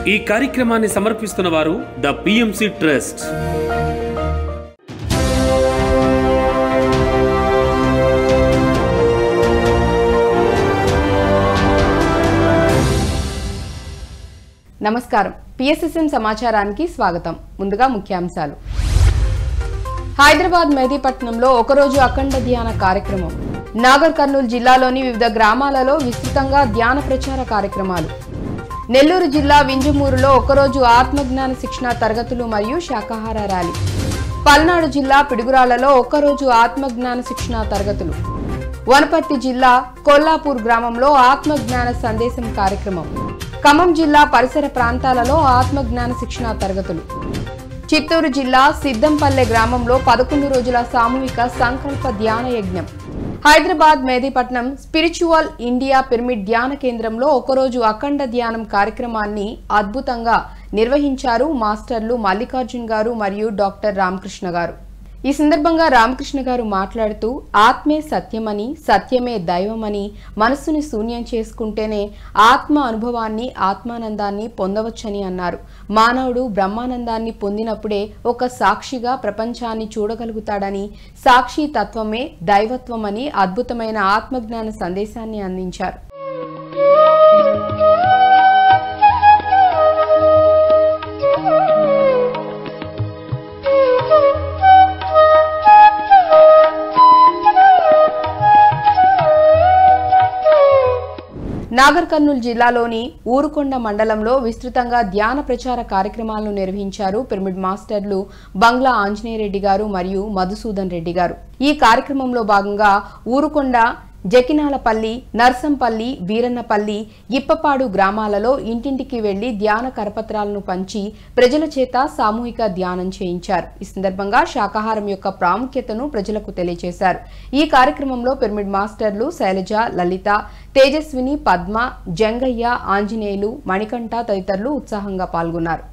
ఈ కార్యక్రమాన్ని సమర్పిస్తున్న వారు ద పిఎంసి ట్రస్ట్. నమస్కారం. పిఎస్ఎస్ఎం సమాచారానికి స్వాగతం. ముందుగా ముఖ్యాంశాలు. హైదరాబాద్ మెహదీపట్నంలో ఒకరోజు అఖండ ధ్యాన కార్యక్రమం. నాగర్ కర్నూలు జిల్లాలోని వివిధ గ్రామాలలో విస్తృతంగా ధ్యాన ప్రచార కార్యక్రమాలు. నెల్లూరు జిల్లా వింజమూరులో ఒకరోజు ఆత్మజ్ఞాన శిక్షణ తరగతులు మరియు శాకాహార ర్యాలీ. పల్నాడు జిల్లా పిడుగురాళ్లలో ఒకరోజు ఆత్మజ్ఞాన శిక్షణ తరగతులు. వనపర్తి జిల్లా కొల్లాపూర్ గ్రామంలో ఆత్మజ్ఞాన సందేశం కార్యక్రమం. ఖమ్మం జిల్లా పరిసర ప్రాంతాలలో ఆత్మజ్ఞాన శిక్షణ తరగతులు. చిత్తూరు జిల్లా సిద్దంపల్లె గ్రామంలో 11 రోజుల సామూహిక సంకల్ప ధ్యాన యజ్ఞం. Hyderabad Mehdipatnam spiritual India pyramid ధ్యాన కేంద్రంలో ఒకరోజు అఖండ ధ్యానం కార్యక్రమాన్ని అద్భుతంగా నిర్వహించారు మాస్టర్లు మల్లికార్జున్ గారు మరియు డాక్టర్ రామకృష్ణ గారు. ఈ సందర్భంగా రామకృష్ణ గారు మాట్లాడుతూ ఆత్మే సత్యమని, సత్యమే దైవమని, మనస్సుని శూన్యం చేసుకుంటేనే ఆత్మ అనుభవాన్ని, ఆత్మానందాన్ని పొందవచ్చని అన్నారు. మానవుడు బ్రహ్మానందాన్ని పొందినప్పుడే ఒక సాక్షిగా ప్రపంచాన్ని చూడగలుగుతాడని, సాక్షి తత్వమే దైవత్వమని అద్భుతమైన ఆత్మజ్ఞాన సందేశాన్ని అందించారు. నాగర్ కర్నూలు జిల్లాలోని ఊరుకొండ మండలంలో విస్తృతంగా ధ్యాన ప్రచార కార్యక్రమాలను నిర్వహించారు పిరమిడ్ మాస్టర్లు బంగ్లా ఆంజనేయరెడ్డి గారు మరియు మధుసూదన్ రెడ్డి గారు. ఈ కార్యక్రమంలో భాగంగా ఊరుకొండ, జకినాలపల్లి, నర్సంపల్లి, వీరన్నపల్లి, ఇప్పపాడు గ్రామాలలో ఇంటింటికి వెళ్లి ధ్యాన కరపత్రాలను పంచి ప్రజల చేత సామూహిక ధ్యానం చేయించారు. ఈ సందర్భంగా శాకాహారం యొక్క ప్రాముఖ్యతను ప్రజలకు తెలియజేశారు. ఈ కార్యక్రమంలో పిరమిడ్ మాస్టర్లు శైలజ, లలిత, తేజస్విని, పద్మ, జంగయ్య, ఆంజనేయులు, మణికంఠ తదితరులు ఉత్సాహంగా పాల్గొన్నారు.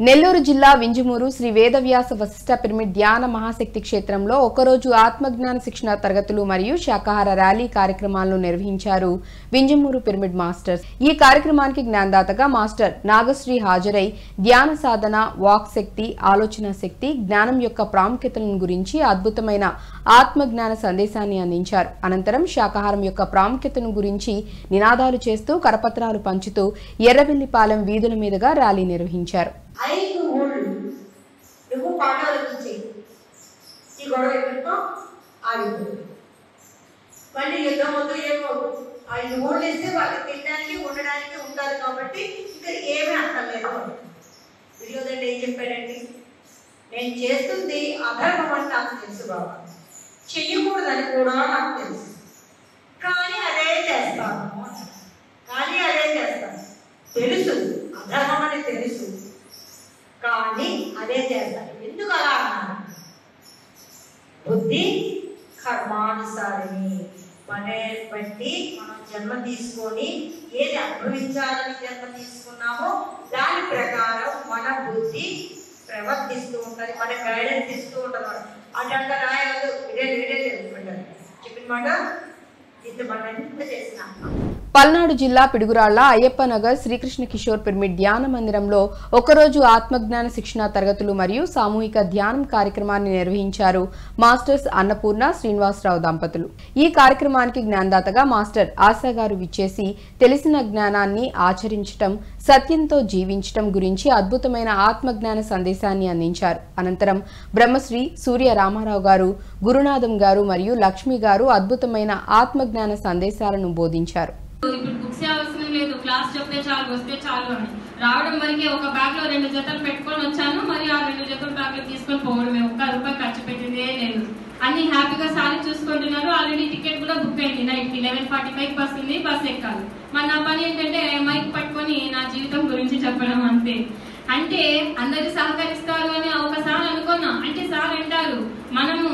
నెల్లూరు జిల్లా వింజమూరు శ్రీ వేదవ్యాస వశిష్ఠ పిరమిడ్ ధ్యాన మహాశక్తి క్షేత్రంలో ఒకరోజు ఆత్మజ్ఞాన శిక్షణ తరగతులు మరియు శాకాహార ర్యాలీ కార్యక్రమాలను నిర్వహించారు వింజమూరు పిరమిడ్ మాస్టర్స్. ఈ కార్యక్రమానికి జ్ఞానదాతగా మాస్టర్ నాగశ్రీ హాజరై ధ్యాన సాధన, వాక్ శక్తి, ఆలోచన శక్తి, జ్ఞానం యొక్క ప్రాముఖ్యతలను గురించి అద్భుతమైన ఆత్మజ్ఞాన సందేశాన్ని అందించారు. అనంతరం శాకాహారం యొక్క ప్రాముఖ్యతను గురించి నినాదాలు చేస్తూ కరపత్రాలు పంచుతూ ఎర్రవెల్లిపాలెం వీధుల మీదుగా ర్యాలీ నిర్వహించారు. 5 ఊళ్ళు నువ్వు పాఠాలకి ఈ గొడవ ఎక్కడితో ఆగిపోతుంది. మళ్ళీ యుద్ధం వద్దు ఏమో 5 ఊళ్ళు ఇస్తే వాళ్ళకి తినడానికి ఉండడానికి ఉంటారు కాబట్టి ఇక్కడ ఏమీ అక్కర్లేదు. దుర్యోధనుడు ఏం చెప్పాడండి? నేను చేస్తుంది అధర్మం అని నాకు తెలుసు బాబా, చెయ్యకూడదని కూడా నాకు తెలుసు, కానీ అదే చేస్తాను. తెలుసు అధర్మం అని తెలుసు, కానీ అదే చేస్తాను. ఎందుకు అలా అన్నాను? బుద్ధి కర్మానుసారిని, మనే బట్టి మనం జన్మ తీసుకొని ఏది అనుభవించాలని జన్మ తీసుకున్నామో దాని ప్రకారం మన బుద్ధి ప్రవర్తిస్తూ ఉంటుంది, మన గైడెన్స్ ఇస్తూ ఉంటుంది. అటంగా రాయదు, ఇదే తెలుసుకుంటారు చెప్పిన మాట ఇంత మనం ఎంత చేసినా. పల్నాడు జిల్లా పిడుగురాళ్ల అయ్యప్ప నగర్ శ్రీకృష్ణ కిషోర్ పిరమిడ్ ధ్యాన మందిరంలో ఒకరోజు ఆత్మజ్ఞాన శిక్షణ తరగతులు మరియు సామూహిక ధ్యానం కార్యక్రమాన్ని నిర్వహించారు మాస్టర్స్ అన్నపూర్ణ, శ్రీనివాసరావు దంపతులు. ఈ కార్యక్రమానికి జ్ఞానదాతగా మాస్టర్ ఆశా గారు విచ్చేసి తెలిసిన జ్ఞానాన్ని ఆచరించటం, సత్యంతో జీవించటం గురించి అద్భుతమైన ఆత్మజ్ఞాన సందేశాన్ని అందించారు. అనంతరం బ్రహ్మశ్రీ సూర్య రామారావు గారు, గురునాథం గారు మరియు లక్ష్మి గారు అద్భుతమైన ఆత్మజ్ఞాన సందేశాలను బోధించారు. ఇప్పుడు బుక్స్ అవసరం అవసరం లేదు, క్లాస్ చెప్తే చాలు, వస్తే చాలు అని రావడం వరకే. ఒక బ్యాగ్ లో 2 జతలు పెట్టుకొని వచ్చాను, మరి ఆ 2 జతలు బ్యాగ్ లో తీసుకొని పోవడమే, ₹1 ఖర్చు పెట్టిందే లేదు. అన్ని హ్యాపీగా సారీ చూసుకుంటున్నారు. ఆల్రెడీ టికెట్ కూడా బుక్ అయింది, నైట్ 11:45 వస్తుంది, బస్ ఎక్కాలి. మరి నా పని ఏంటంటే మైక్ పట్టుకొని నా జీవితం గురించి చెప్పడం అంతే. అంటే అందరూ సహకరిస్తారు అని ఒకసారి అనుకున్నా. అంటే సార్ అంటారు మనము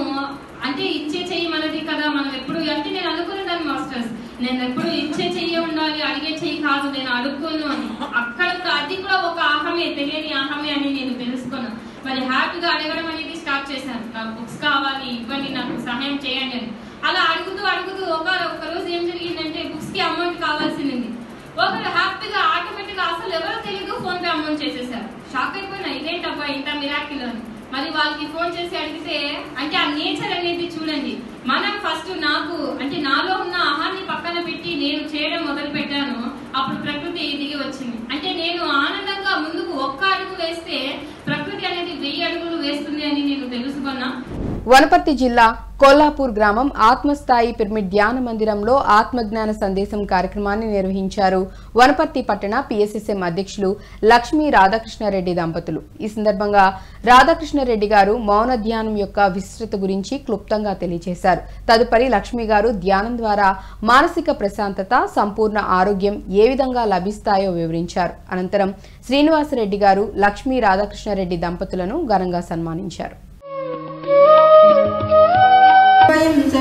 అంటే ఇచ్చే చెయ్యి మనది కదా, మనం ఎప్పుడు అంటే నేను అనుకునేదాన్ని మాస్టర్స్, నేను ఎప్పుడు ఇచ్చే చెయ్యి ఉండాలి, అడిగే చెయ్యి కాదు, నేను అడుక్కోను అని. అక్కడ అది కూడా ఒక ఆహమే, తెలియని ఆహమే అని నేను తెలుసుకున్నా. మరి హ్యాపీగా అడగడం అనేది స్టార్ట్ చేశాను. నాకు బుక్స్ కావాలి, ఇవ్వండి, నాకు సహాయం చేయండి అని. అలా అడుగుతూ అడుగుతూ ఒక రోజు ఏం జరిగిందంటే బుక్స్ కి అమౌంట్ కావాల్సింది. ఒకరు హ్యాపీగా ఆటోమేటిక్ గా అసలు ఎవరో తెలియదు ఫోన్ పే అమౌంట్ చేసేసారు. షాక్ అయిపోయినా, ఇదేంటబ్బా ఇంత మిరాకిల్ అని. మరి వాళ్ళకి ఫోన్ చేసి అడిగితే అంటే ఆ నేచర్ అనేది చూడండి. మనం ఫస్ట్ నాకు అంటే నాలో ఉన్న ఆహాన్ని పక్కన పెట్టి నేను చేయడం మొదలు పెట్టాను, అప్పుడు ప్రకృతి దిగి వచ్చింది. అంటే నేను ఆనందంగా ముందుకు ఒక్క అడుగు వేస్తే ప్రకృతి అనేది 1000 అడుగులు వేస్తుంది అని నేను తెలుసుకున్నా. వనపర్తి జిల్లా కొల్లాపూర్ గ్రామం ఆత్మస్థాయి పిరమిడ్ ధ్యాన మందిరంలో ఆత్మజ్ఞాన సందేశం కార్యక్రమాన్ని నిర్వహించారు వనపర్తి పట్టణ పిఎస్ఎస్ఎం అధ్యక్షులు లక్ష్మీ రాధాకృష్ణారెడ్డి దంపతులు. ఈ సందర్భంగా రాధాకృష్ణారెడ్డి గారు మౌన ధ్యానం యొక్క విస్తృత గురించి క్లుప్తంగా తెలియజేశారు. తదుపరి లక్ష్మీ గారు ధ్యానం ద్వారా మానసిక ప్రశాంతత, సంపూర్ణ ఆరోగ్యం ఏ విధంగా లభిస్తాయో వివరించారు. అనంతరం శ్రీనివాసరెడ్డి గారు లక్ష్మీ రాధాకృష్ణారెడ్డి దంపతులను ఘనంగా సన్మానించారు.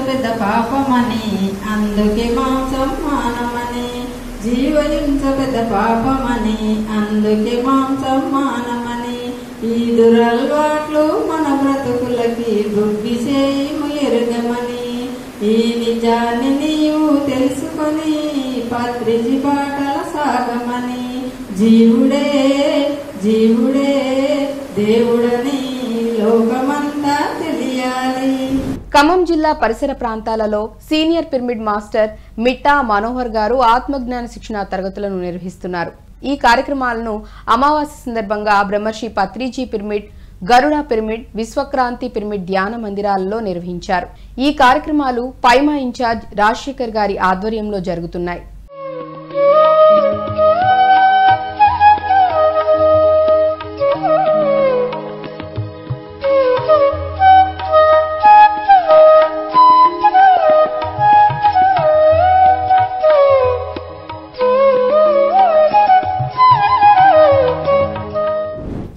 పెద్ద పాపమని అందుకే మాంసం మానమని, జీవహింస పెద్ద పాపమని అందుకే మాంసం మానమని, ఈ దురలవాట్లు మన బ్రతుకులకి దుర్విషయము ఎరుగమని, ఈ నిజాన్ని నీవు తెలుసుకొని పత్రిజి బాటల సాగమని, జీవుడే జీవుడే దేవుడని లోకమంతా తెలియాలి. ఖమ్మం జిల్లా పరిసర ప్రాంతాలలో సీనియర్ పిరమిడ్ మాస్టర్ మిట్టా మనోహర్ గారు ఆత్మజ్ఞాన శిక్షణ తరగతులను నిర్వహిస్తున్నారు. ఈ కార్యక్రమాలను అమావాస్య సందర్భంగా బ్రహ్మర్షి పత్రిజీ పిరమిడ్, గరుడ పిరమిడ్, విశ్వక్రాంతి పిరమిడ్ ధ్యాన మందిరాలలో నిర్వహించారు. ఈ కార్యక్రమాలు పైమా ఇన్ఛార్జ్ రాజశేఖర్ గారి ఆధ్వర్యంలో జరుగుతున్నాయి.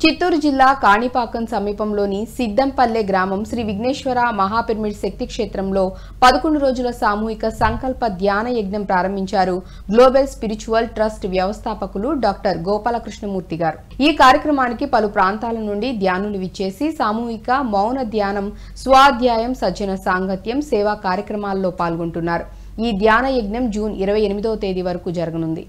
చిత్తూరు జిల్లా కాణిపాకం సమీపంలోని సిద్దంపల్లె గ్రామం శ్రీ విఘ్నేశ్వర మహాపిరమిడ్ శక్తి క్షేత్రంలో 11 రోజుల సామూహిక సంకల్ప ధ్యాన యజ్ఞం ప్రారంభించారు గ్లోబల్ స్పిరిచువల్ ట్రస్ట్ వ్యవస్థాపకులు డాక్టర్ గోపాలకృష్ణమూర్తి గారు. ఈ కార్యక్రమానికి పలు ప్రాంతాల నుండి ధ్యానులు విచ్చేసి సామూహిక మౌన ధ్యానం, స్వాధ్యాయం, సజ్జన సాంగత్యం, సేవా కార్యక్రమాల్లో పాల్గొంటున్నారు. ఈ ధ్యాన యజ్ఞం జూన్ 28వ తేదీ వరకు జరగనుంది.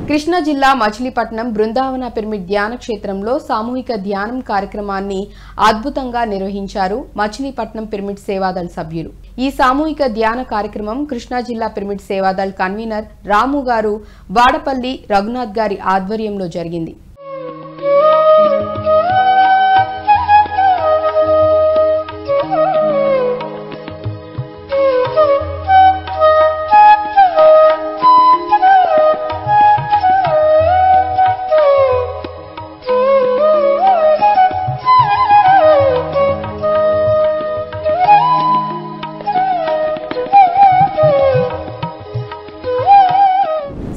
కృష్ణా జిల్లా మచిలీపట్నం బృందావన పిరమిడ్ ధ్యాన క్షేత్రంలో సామూహిక ధ్యానం కార్యక్రమాన్ని అద్భుతంగా నిర్వహించారు మచిలీపట్నం పిరమిడ్ సేవాదళ్ సభ్యులు. ఈ సామూహిక ధ్యాన కార్యక్రమం కృష్ణా జిల్లా పిరమిడ్ సేవాదళ్ కన్వీనర్ రాము గారు, వాడపల్లి రఘునాథ్ గారి ఆధ్వర్యంలో జరిగింది.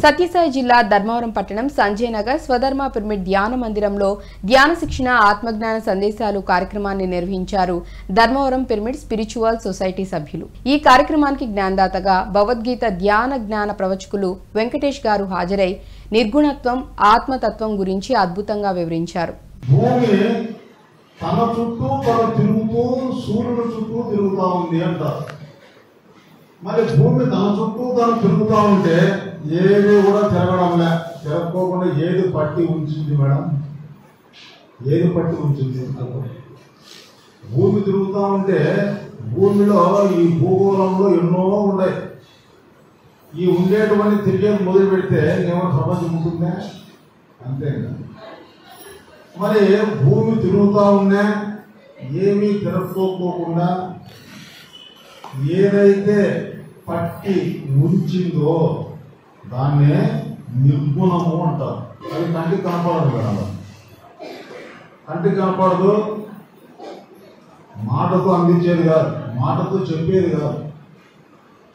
సత్యసాయి జిల్లా ధర్మవరం పట్టణం సంజయ్ నగర్ స్వధర్మ పిరమిడ్ ధ్యాన మందిరంలో ధ్యాన శిక్షణ ఆత్మజ్ఞాన సందేశాలు కార్యక్రమాన్ని నిర్వహించారు ధర్మవరం పిరమిడ్ స్పిరిచువల్ సొసైటీ సభ్యులు. ఈ కార్యక్రమానికి జ్ఞానదాతగా భగవద్గీత ధ్యాన జ్ఞాన ప్రవచకులు వెంకటేష్ గారు హాజరై నిర్గుణత్వం ఆత్మతత్వం గురించి అద్భుతంగా వివరించారు. భూమి తన చుట్టూ తను తిరుగుతూ సూర్యుడు చుట్టూ తిరుగుతా ఉంది అంటారు. మరి భూమి తన చుట్టూ తను తిరుగుతూ ఉంటే ఏది కూడా తిరగడంలే. తిరగకోకుండా ఏది పట్టి ఉంచింది మేడం? ఏది పట్టి ఉంచింది? భూమి తిరుగుతూ ఉంటే భూమిలో ఈ భూగోళంలో ఎన్నో ఉన్నాయి. ఈ ఉండేటువంటి తిరిగేది మొదలు పెడితే ఏమో ప్రపంచం ఉంటుందా? అంతేగా. మరి భూమి తిరుగుతూ ఉన్నా ఏమీ తిరగకోకుండా ఏదైతే పట్టి ఉంచిందో దాన్నే నిర్గుణము అంటారు. అది కంటికి కనపడదు కదా, కంటికి కనపడదు. మాటతో అందించేది కాదు, మాటతో చెప్పేది కాదు,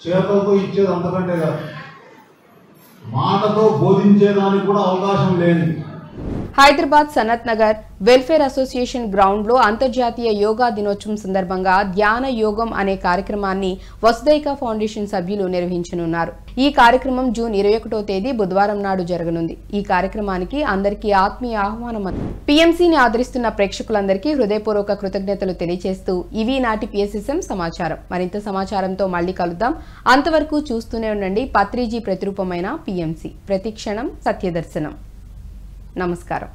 చేతలతో ఇచ్చేది అంతకంటే కాదు, మాటతో బోధించేదానికి కూడా అవకాశం లేని Hyderabad Sanath Nagar welfare association ground లో అంతర్జాతీయ యోగా దినోత్సవం సందర్భంగా ధ్యాన యోగం అనే కార్యక్రమాన్ని వసుదైక ఫౌండేషన్ సభ్యులు నిర్వహించనున్నారు. ఈ కార్యక్రమం జూన్ 21వ తేదీ బుధవారం నాడు జరగనుంది. ఈ కార్యక్రమానికి అందరికీ ఆత్మీయ ఆహ్వానం. పీఎంసీని ఆదరిస్తున్న ప్రేక్షకులందరికీ హృదయపూర్వక కృతజ్ఞతలు తెలియజేస్తూ ఇవి నాటి PSSM సమాచారం. మరింత సమాచారంతో మళ్లీ కలుద్దాం. అంతవరకు చూస్తూనే ఉండండి పత్రిజీ ప్రతిరూపమైన PMC. ప్రతి క్షణం సత్యదర్శనం. నమస్కారం.